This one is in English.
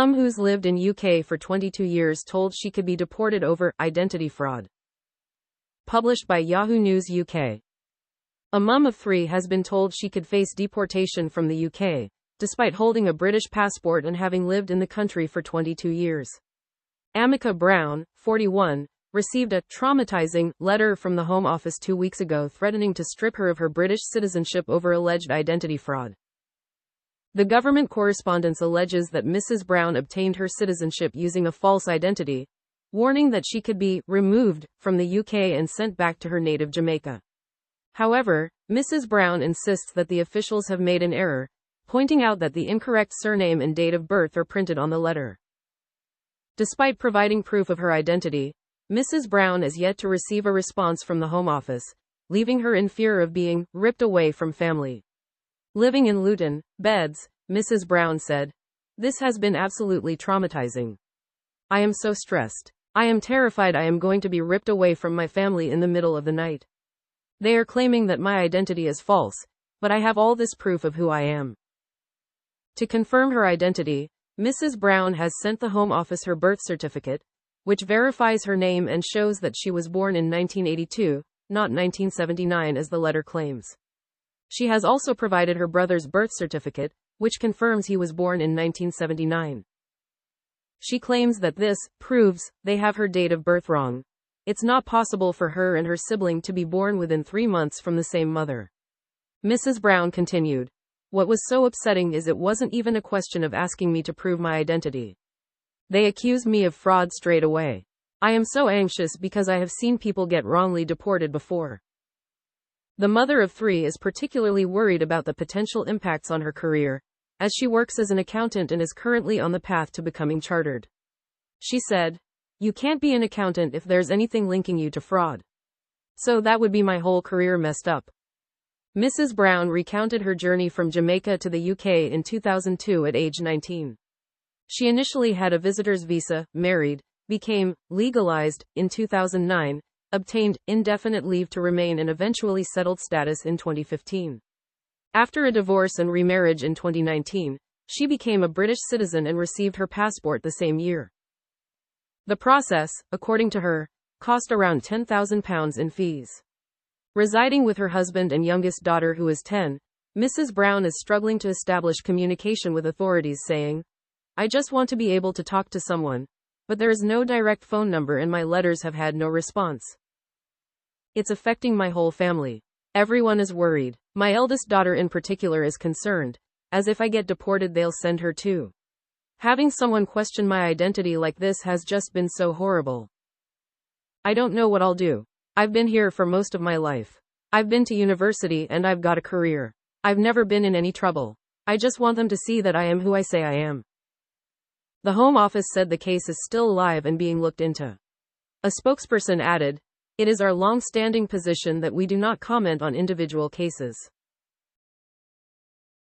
mum who's lived in UK for 22 years told she could be deported over identity fraud. Published by Yahoo News UK. A mum of 3 has been told she could face deportation from the UK, despite holding a British passport and having lived in the country for 22 years. Amica Brown, 41, received a traumatizing letter from the Home Office 2 weeks ago threatening to strip her of her British citizenship over alleged identity fraud. The government correspondence alleges that Mrs. Brown obtained her citizenship using a false identity, warning that she could be removed from the UK and sent back to her native Jamaica. However, Mrs. Brown insists that the officials have made an error, pointing out that the incorrect surname and date of birth are printed on the letter. Despite providing proof of her identity, Mrs. Brown is yet to receive a response from the Home Office, leaving her in fear of being ripped away from family. Living in Luton, Beds, Mrs. Brown said, "This has been absolutely traumatizing. I am so stressed. I am terrified I am going to be ripped away from my family in the middle of the night. They are claiming that my identity is false, but I have all this proof of who I am." To confirm her identity, Mrs. Brown has sent the Home Office her birth certificate, which verifies her name and shows that she was born in 1982, not 1979 as the letter claims. She has also provided her brother's birth certificate, which confirms he was born in 1979. She claims that this proves they have her date of birth wrong. It's not possible for her and her sibling to be born within 3 months from the same mother. Mrs. Brown continued, "What was so upsetting is it wasn't even a question of asking me to prove my identity. They accused me of fraud straight away. I am so anxious because I have seen people get wrongly deported before." The mother of 3 is particularly worried about the potential impacts on her career, as she works as an accountant and is currently on the path to becoming chartered. She said, "You can't be an accountant if there's anything linking you to fraud. So that would be my whole career messed up." Mrs. Brown recounted her journey from Jamaica to the UK in 2002 at age 19. She initially had a visitor's visa, married, became legalized in 2009, obtained indefinite leave to remain and eventually settled status in 2015. After a divorce and remarriage in 2019, she became a British citizen and received her passport the same year. The process, according to her, cost around £10,000 in fees. Residing with her husband and youngest daughter who is 10, Mrs. Brown is struggling to establish communication with authorities, saying, "I just want to be able to talk to someone, but there is no direct phone number and my letters have had no response. It's affecting my whole family. Everyone is worried. My eldest daughter in particular is concerned, as if I get deported they'll send her too. Having someone question my identity like this has just been so horrible. I don't know what I'll do. I've been here for most of my life. I've been to university and I've got a career. I've never been in any trouble. I just want them to see that I am who I say I am." The Home Office said the case is still live and being looked into. A spokesperson added, "It is our long-standing position that we do not comment on individual cases."